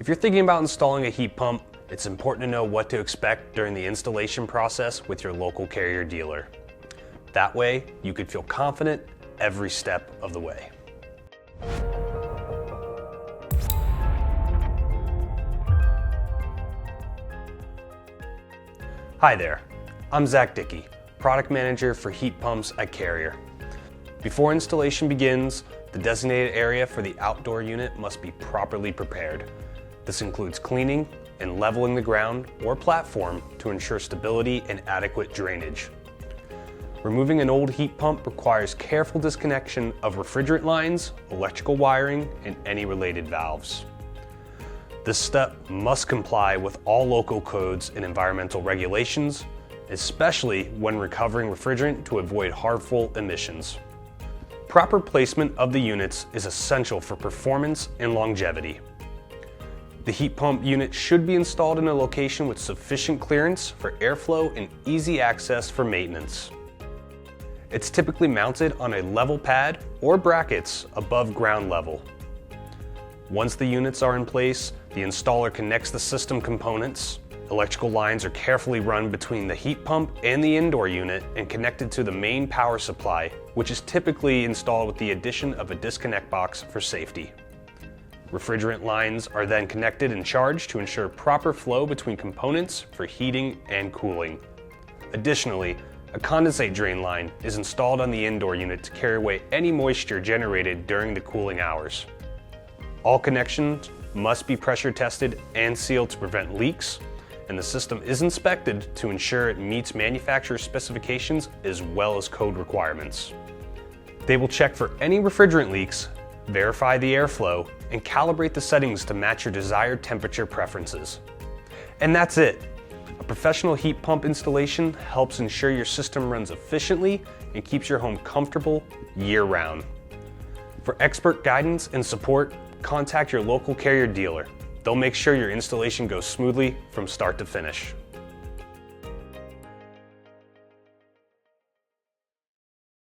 If you're thinking about installing a heat pump, it's important to know what to expect during the installation process with your local Carrier dealer. That way, you could feel confident every step of the way. Hi there, I'm Zach Dickey, Product Manager for Heat Pumps at Carrier. Before installation begins, the designated area for the outdoor unit must be properly prepared. This includes cleaning and leveling the ground or platform to ensure stability and adequate drainage. Removing an old heat pump requires careful disconnection of refrigerant lines, electrical wiring, and any related valves. This step must comply with all local codes and environmental regulations, especially when recovering refrigerant to avoid harmful emissions. Proper placement of the units is essential for performance and longevity. The heat pump unit should be installed in a location with sufficient clearance for airflow and easy access for maintenance. It's typically mounted on a level pad or brackets above ground level. Once the units are in place, the installer connects the system components. Electrical lines are carefully run between the heat pump and the indoor unit and connected to the main power supply, which is typically installed with the addition of a disconnect box for safety. Refrigerant lines are then connected and charged to ensure proper flow between components for heating and cooling. Additionally, a condensate drain line is installed on the indoor unit to carry away any moisture generated during the cooling hours. All connections must be pressure tested and sealed to prevent leaks, and the system is inspected to ensure it meets manufacturer specifications as well as code requirements. They will check for any refrigerant leaks, verify the airflow, and calibrate the settings to match your desired temperature preferences. And that's it. A professional heat pump installation helps ensure your system runs efficiently and keeps your home comfortable year-round. For expert guidance and support, contact your local Carrier dealer. They'll make sure your installation goes smoothly from start to finish.